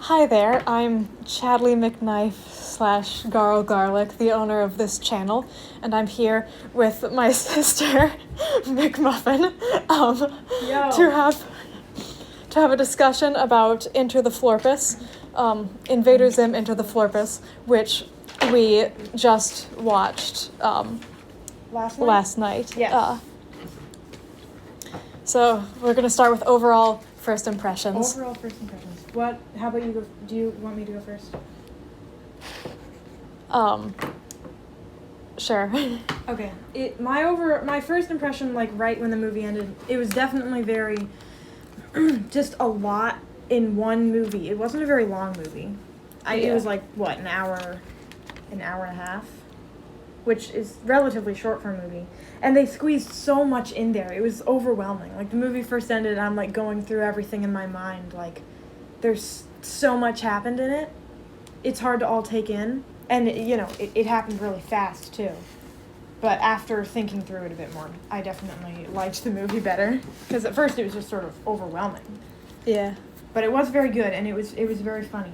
Hi there, I'm Chadley McKnife / Garl Garlic, the owner of this channel, and I'm here with my sister, McMuffin, to have a discussion about Enter the Florpus, Invader Zim Enter the Florpus, which we just watched last night. Yes. So we're going to start with overall first impressions. How about you go? Do you want me to go first? Sure. Okay. My first impression, like right when the movie ended, it was definitely very, just a lot in one movie. It wasn't a very long movie. It was like, what, an hour and a half? Which is relatively short for a movie. And they squeezed so much in there. It was overwhelming. Like, the movie first ended, and I'm, like, going through everything in my mind. Like, there's so much happened in it. It's hard to all take in. And, it happened really fast, too. But after thinking through it a bit more, I definitely liked the movie better. Because at first it was just sort of overwhelming. Yeah. But it was very good, and it was very funny.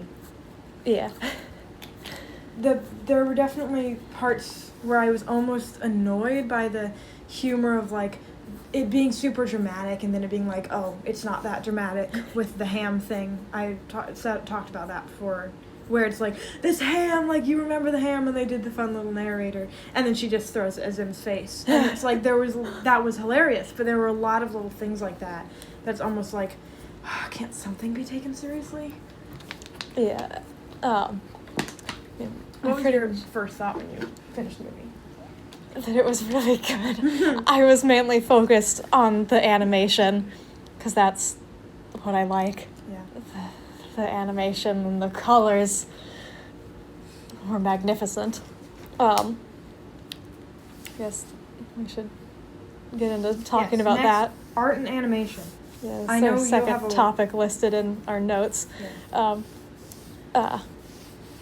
Yeah. There were definitely parts where I was almost annoyed by the humor of, like, it being super dramatic and then it being like, oh, it's not that dramatic with the ham thing. I talked about that before, where it's like, this ham, like, you remember the ham, and they did the fun little narrator, and then she just throws it at Zim's face. And it's like, that was hilarious, but there were a lot of little things like that that's almost like, can't something be taken seriously? Yeah. What was your first thought when you finished the movie? That it was really good. I was mainly focused on the animation, because that's what I like. Yeah. The animation and the colors were magnificent. Guess we should get into talking about that. Art and animation. Yeah, I know our you second have topic listed in our notes. Yeah.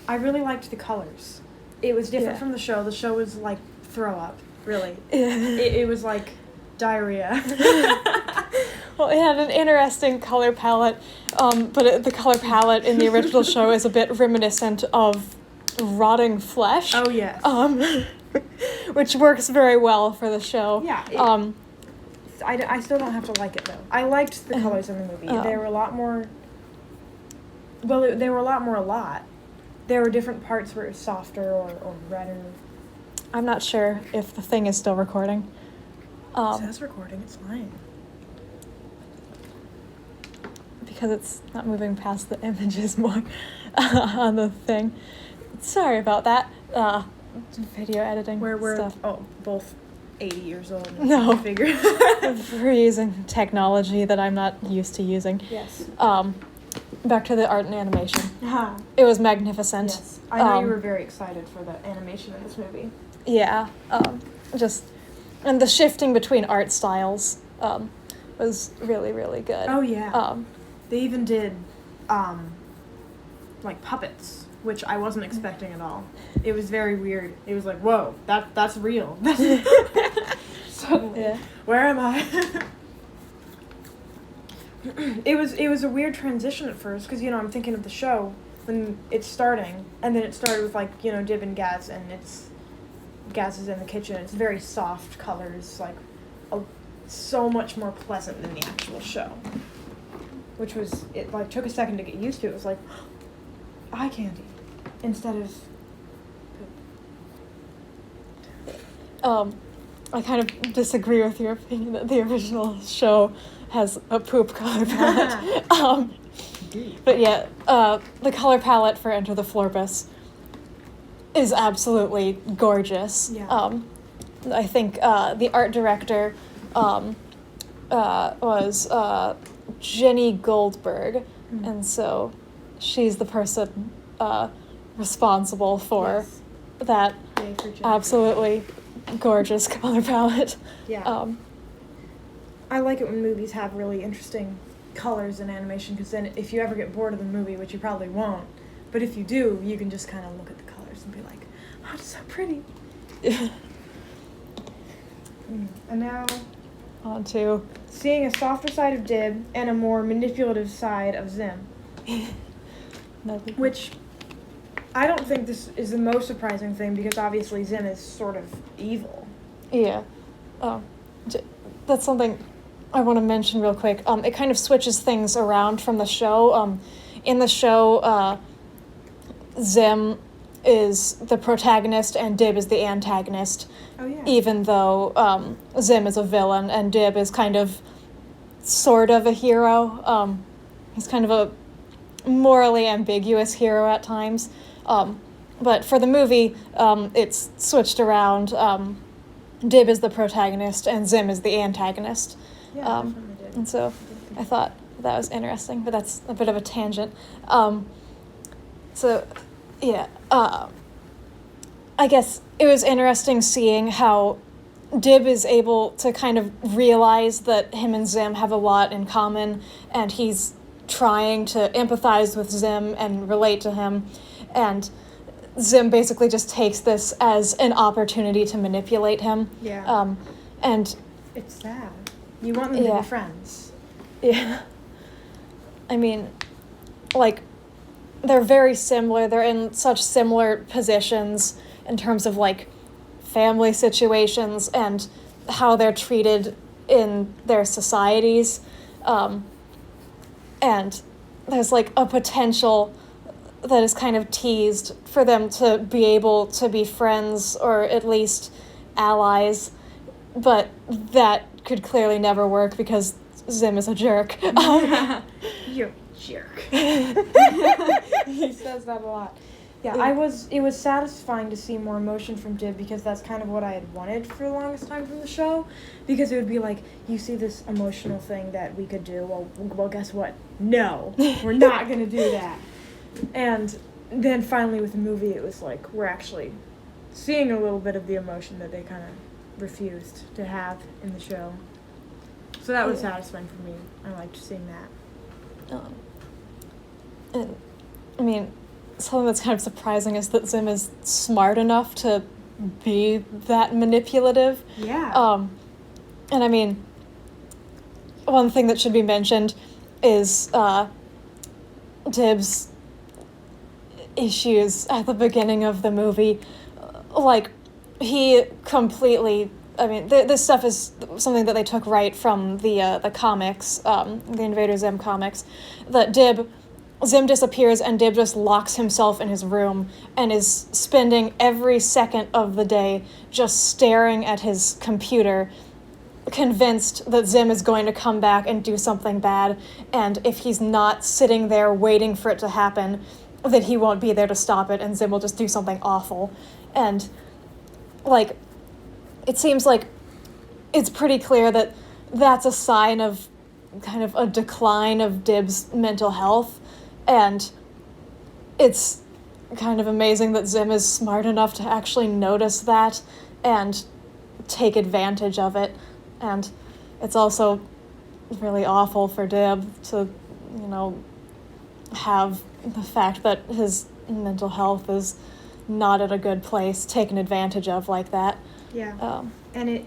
I really liked the colors. It was different from the show. The show was like throw up, really. It was like diarrhea. Well, it had an interesting color palette, but the color palette in the original show is a bit reminiscent of rotting flesh. Oh, yes. Which works very well for the show. Yeah. I still don't have to like it, though. I liked the colors in the movie. They were a lot more... Well, they were a lot more a lot. There were different parts where it was softer or redder. I'm not sure if the thing is still recording. It says recording, it's fine. Because it's not moving past the images more on the thing. Sorry about that. Video editing stuff. Both 80 years old. No. Figure. We're using technology that I'm not used to using. Yes. Back to the art and animation. Uh-huh. It was magnificent. Yes. I know you were very excited for the animation in this movie. Yeah. And the shifting between art styles was really, really good. Oh, yeah. They even did, like, puppets, which I wasn't expecting at all. It was very weird. It was like, whoa, that's real. Suddenly, yeah. Where am I? It was a weird transition at first, because, I'm thinking of the show when it's starting, and then it started with, like, Dib and Gaz, and Gaz is in the kitchen. It's very soft colors, like, so much more pleasant than the actual show. Which was, it, like, took a second to get used to. It was like, eye candy, instead of poop. I kind of disagree with your opinion that the original show has a poop color palette. But yeah, the color palette for Enter the Florpus is absolutely gorgeous. Yeah. I think the art director was Jenny Goldberg, and so she's the person responsible for that absolutely gorgeous color palette. Yeah. I like it when movies have really interesting colors in animation, because then if you ever get bored of the movie, which you probably won't, but if you do, you can just kind of look at the colors and be like, oh, it's so pretty. And now, on to seeing a softer side of Dib and a more manipulative side of Zim. No. Which I don't think this is the most surprising thing because obviously Zim is sort of evil. Yeah. That's something I want to mention real quick. It kind of switches things around from the show. In the show, Zim is the protagonist and Dib is the antagonist. Oh, yeah. Even though Zim is a villain and Dib is kind of, sort of a hero. He's kind of a morally ambiguous hero at times. But for the movie, it's switched around. Dib is the protagonist and Zim is the antagonist. Yeah, definitely did. And so I thought that was interesting, but that's a bit of a tangent. So, yeah, I guess it was interesting seeing how Dib is able to kind of realize that him and Zim have a lot in common, and he's trying to empathize with Zim and relate to him, and Zim basically just takes this as an opportunity to manipulate him. Yeah. And it's sad. You want them to be friends. Yeah. I mean, like, they're very similar. They're in such similar positions in terms of, like, family situations and how they're treated in their societies. And there's, like, a potential that is kind of teased for them to be able to be friends or at least allies, but that could clearly never work because Zim is a jerk. You're a jerk. He says that a lot. Yeah, it was satisfying to see more emotion from Dib because that's kind of what I had wanted for the longest time from the show. Because it would be like, you see this emotional thing that we could do, well guess what? No, we're not going to do that. And then finally with the movie, it was like, we're actually seeing a little bit of the emotion that they kind of refused to have in the show. So that was satisfying for me. I liked seeing that. And, I mean, something that's kind of surprising is that Zim is smart enough to be that manipulative. Yeah. And I mean, one thing that should be mentioned is Dib's issues at the beginning of the movie. Like, he completely... I mean, this stuff is something that they took right from the comics, the Invader Zim comics, that Zim disappears and Dib just locks himself in his room and is spending every second of the day just staring at his computer, convinced that Zim is going to come back and do something bad, and if he's not sitting there waiting for it to happen, then he won't be there to stop it, and Zim will just do something awful. And, like, it seems like it's pretty clear that that's a sign of kind of a decline of Dib's mental health, and it's kind of amazing that Zim is smart enough to actually notice that and take advantage of it. And it's also really awful for Dib to, have the fact that his mental health is not at a good place taken advantage of like that. Yeah. And it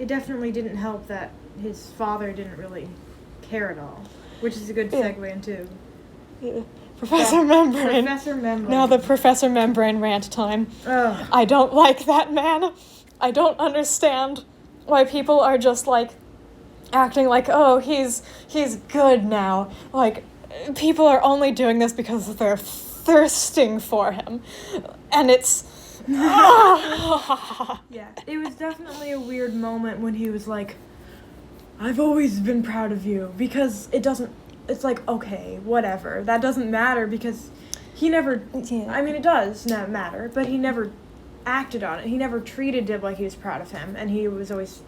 definitely didn't help that his father didn't really care at all, which is a good segue into... Yeah. Professor Membrane. Professor Membrane. Now the Professor Membrane rant time. Ugh. I don't like that man. I don't understand why people are just, like, acting like, oh, he's good now. Like, people are only doing this because they're thirsting for him. And it's... Yeah, it was definitely a weird moment when he was like, I've always been proud of you, because it's like, okay, whatever, that doesn't matter, because he never, I mean, it does not matter, but he never acted on it. He never treated Dib like he was proud of him, and he was always,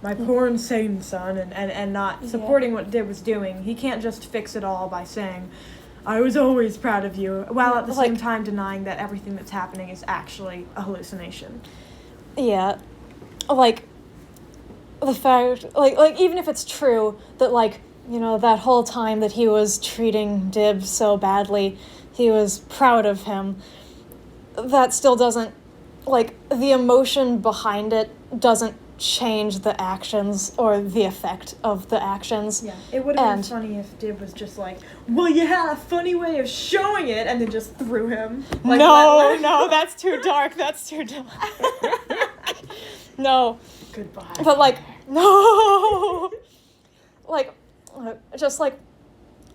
my poor insane son, and not supporting what Dib was doing. He can't just fix it all by saying, I was always proud of you, while at the same time denying that everything that's happening is actually a hallucination. Yeah. Like, the fact, like even if it's true that, like, that whole time that he was treating Dib so badly, he was proud of him, that still doesn't, like, the emotion behind it doesn't change the actions or the effect of the actions. Yeah, it would have been funny if Dib was just like, well, you had a funny way of showing it, and then just threw him. Like, no, that's too dark. That's too dark. No. Goodbye. But, like, no. Like, just like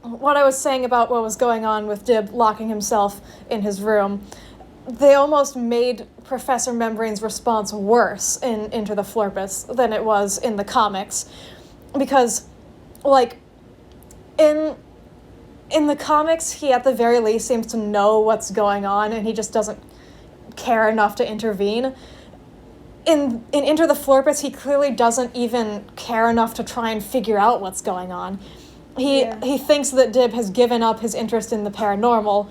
what I was saying about what was going on with Dib locking himself in his room, they almost made Professor Membrane's response worse in Enter the Florpus than it was in the comics. Because, like, in the comics, he at the very least seems to know what's going on, and he just doesn't care enough to intervene. In Enter the Florpus, he clearly doesn't even care enough to try and figure out what's going on. He thinks that Dib has given up his interest in the paranormal,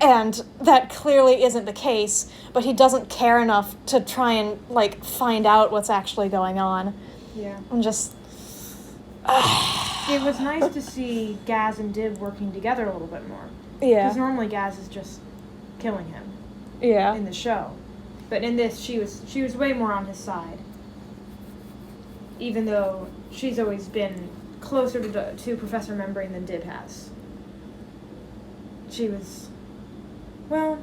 and that clearly isn't the case, but he doesn't care enough to try and, like, find out what's actually going on. Yeah. And just... It was nice to see Gaz and Dib working together a little bit more. Yeah. Because normally Gaz is just killing him. Yeah. In the show. But in this, she was way more on his side. Even though she's always been closer to Professor Membrane than Dib has. She was... Well,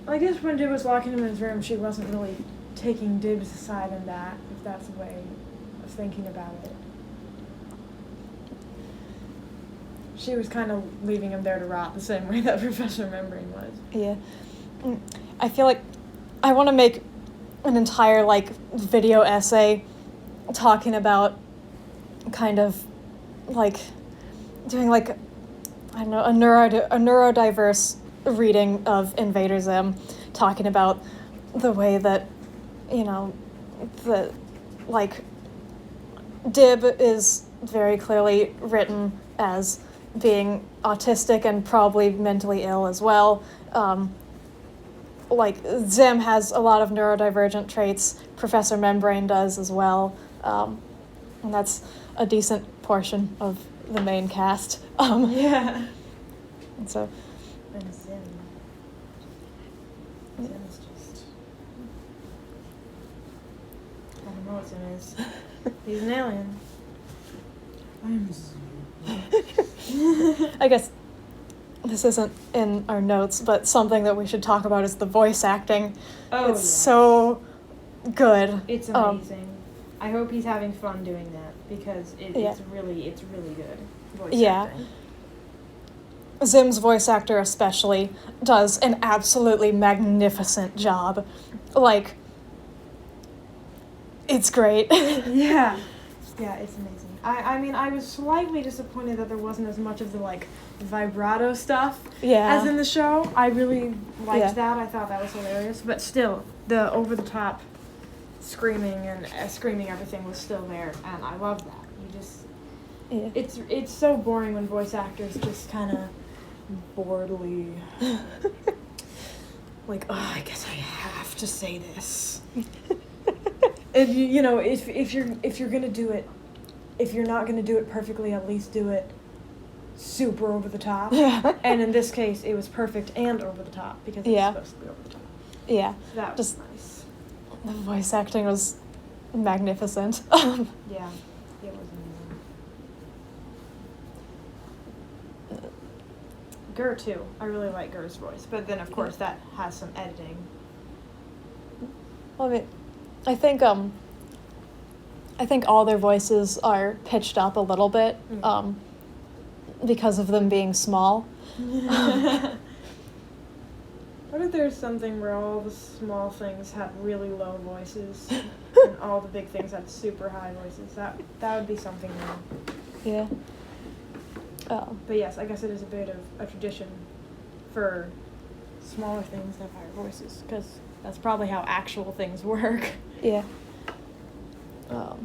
I guess when Dib was locking him in his room, she wasn't really taking Dib's side in that, if that's the way of thinking about it. She was kind of leaving him there to rot the same way that Professor Membrane was. Yeah. I feel like I want to make an entire, like, video essay talking about kind of, like, doing, like, I don't know, a neurodiverse reading of Invader Zim, talking about the way that, you know, the, like, Dib is very clearly written as being autistic and probably mentally ill as well. Like, Zim has a lot of neurodivergent traits. Professor Membrane does as well. And that's a decent portion of the main cast. Yeah. And so... And Zim. Zim is just... I don't know what Zim is. He's an alien. I'm Zim. I guess this isn't in our notes, but something that we should talk about is the voice acting. Oh, it's so good. It's amazing. I hope he's having fun doing that because it's really good voice acting. Zim's voice actor especially does an absolutely magnificent job. Like, it's great. Yeah. Yeah, it's amazing. I mean, I was slightly disappointed that there wasn't as much of the, like, vibrato stuff as in the show. I really liked that. I thought that was hilarious. But still, the over-the-top screaming and screaming everything was still there, and I love that. You just... It's so boring when voice actors just kind of boredly... like, oh, I guess I have to say this. If you know, if you're gonna do it, if you're not gonna do it perfectly, at least do it super over the top. Yeah. And in this case, it was perfect and over the top because it was supposed to be over the top. Yeah. So that was nice. The voice acting was magnificent. Yeah, it was amazing. Gur too. I really like Gur's voice, but then of course that has some editing. Well, I mean, I think all their voices are pitched up a little bit, because of them being small. What if there's something where all the small things have really low voices and all the big things have super high voices? That would be something new. Yeah. But yes, I guess it is a bit of a tradition for smaller things to have higher voices, because that's probably how actual things work. Yeah. That's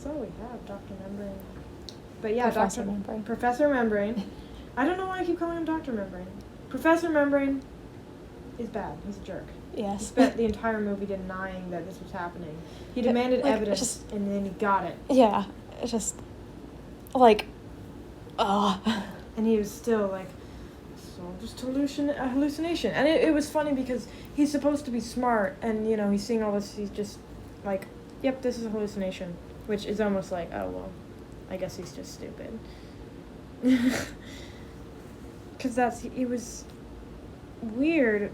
all we have, Dr. Membrane. But yeah, Professor Membrane. Professor Membrane. I don't know why I keep calling him Dr. Membrane. Professor Membrane is bad. He's a jerk. Yes. He spent the entire movie denying that this was happening. He demanded evidence, and then he got it. Yeah. It's just, like, oh. And he was still like, all just a hallucination. And it was funny because he's supposed to be smart, and, you know, he's seeing all this, he's just like, yep, this is a hallucination, which is almost like, oh, well, I guess he's just stupid. Because it was weird.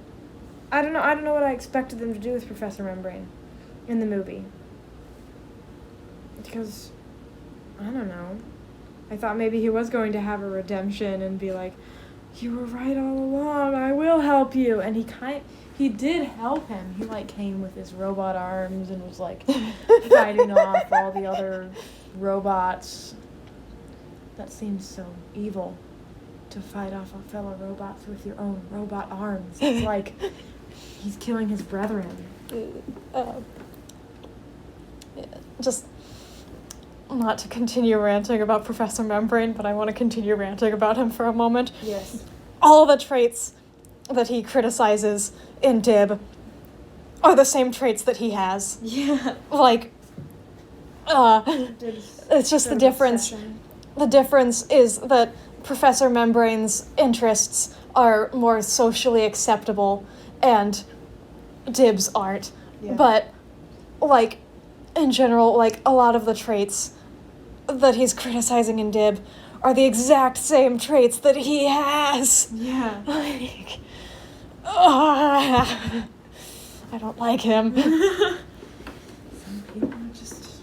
I don't know what I expected them to do with Professor Membrane in the movie. Because, I don't know. I thought maybe he was going to have a redemption and be like, you were right all along, I will help you. And he did help him. He, like, came with his robot arms and was, like, fighting off all the other robots. That seems so evil, to fight off fellow robots with your own robot arms. It's like he's killing his brethren. Just not to continue ranting about Professor Membrane, but I want to continue ranting about him for a moment. Yes. All the traits that he criticizes in Dib are the same traits that he has. Yeah. Like, it's just the difference. Obsession. The difference is that Professor Membrane's interests are more socially acceptable and Dib's aren't. Yeah. But, like, in general, like, a lot of the traits that he's criticizing in Dib are the exact same traits that he has. Yeah. Like, I don't like him. Some people are just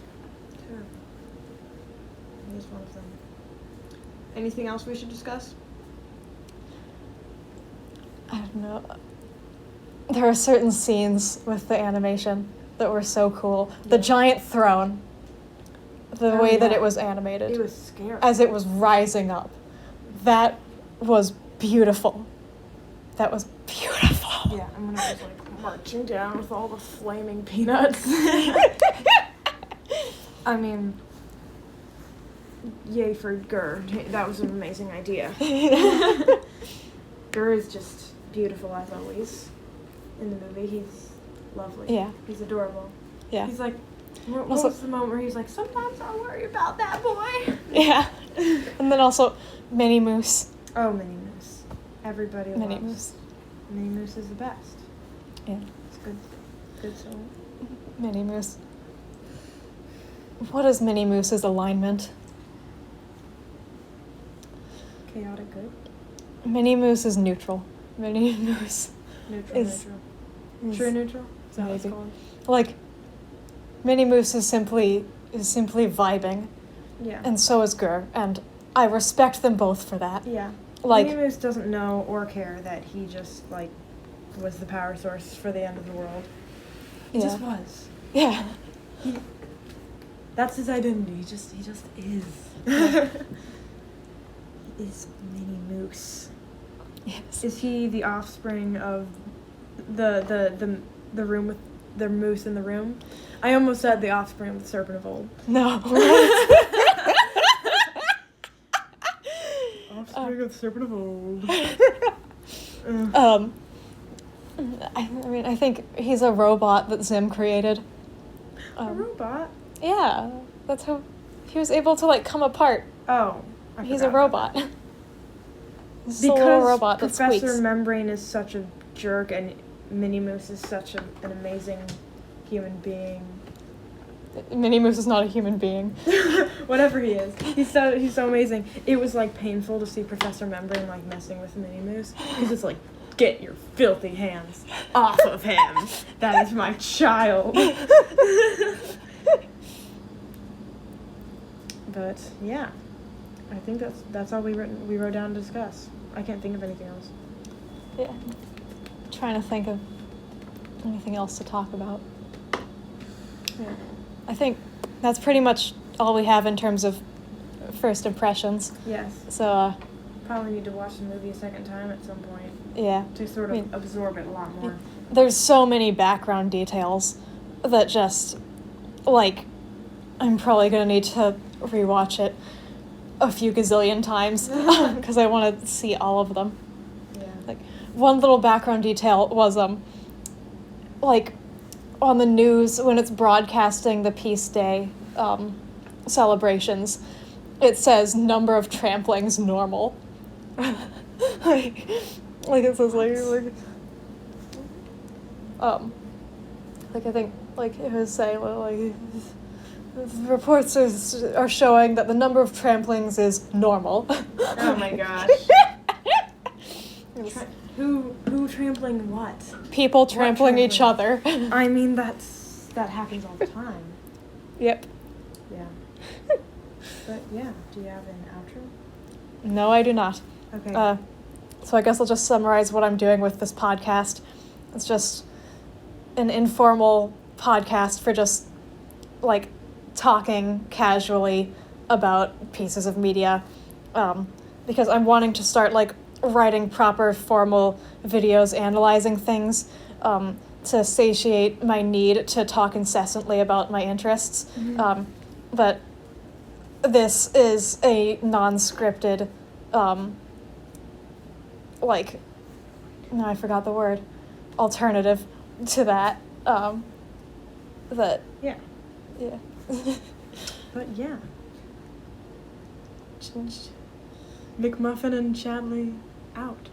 terrible. He's one of them. Anything else we should discuss? I don't know. There are certain scenes with the animation that were so cool. The giant throne, the way that it was animated. It was scary. As it was rising up. That was beautiful. That was beautiful. Yeah, I'm gonna just like marching down with all the flaming peanuts. I mean, yay for Gur. That was an amazing idea. Gur is just beautiful as always. In the movie, he's lovely. Yeah. He's adorable. Yeah. He's like, what Also- was the moment where he's like, sometimes I worry about that boy? Yeah. And then also Minnie Moose. Oh, Minnie Moose. Everybody Minnie loves. Moose. Minnie Moose is the best. Yeah. It's good. Good song. Minnie Moose. What is Minnie Moose's alignment? Chaotic good. Minnie Moose is neutral. Minnie Moose Neutral. is True neutral. Is that what it's maybe. called? Like, Minnie Moose is simply vibing, Yeah. and so is Gur, and I respect them both for that. Yeah. Like, Minnie Moose doesn't know or care that he just, like, was the power source for the end of the world. He Yeah. just was. yeah, That's his identity. He just is. Yeah. He is Minnie Moose. yes, Is he the offspring of the room with the moose in the room? I almost said the offspring of the serpent of old. no. Offspring of the serpent of old. I mean, I think he's a robot that Zim created. A robot? Yeah, that's how he was able to, like, come apart. Oh. I He's a forgot about robot. He's that. a little Because robot that Professor squeaks. Membrane is such a jerk and Minnie Moose is such an amazing human being. Minnie Moose is not a human being. Whatever he is. He's so amazing. It was, like, painful to see Professor Membrane, like, messing with Minnie Moose. Because it's like, get your filthy hands off of him. That is my child. But, yeah. I think that's all we wrote down to discuss. I can't think of anything else. Yeah. Trying to think of anything else to talk about. Yeah. I think that's pretty much all we have in terms of first impressions. Yes. So, Probably need to watch the movie a second time at some point yeah. to sort of absorb it a lot more. There's so many background details that just, like, I'm probably going to need to rewatch it a few gazillion times because I want to see all of them. Yeah. Like, one little background detail was, like, on the news when it's broadcasting the Peace Day celebrations, it says number of tramplings normal. like it says like I think like it was saying like reports are showing that the number of tramplings is normal. Oh my gosh. Who trampling what? People trampling each other. I mean that happens all the time. Yep. Yeah. But yeah, do you have an outro? No, I do not. Okay. So I guess I'll just summarize what I'm doing with this podcast. It's just an informal podcast for just like talking casually about pieces of media, because I'm wanting to start like writing proper formal videos analyzing things, to satiate my need to talk incessantly about my interests. Mm-hmm. But this is a non-scripted, like, no, I forgot the word, alternative to that, that, Yeah. yeah. But yeah. McMuffin and Chadley out.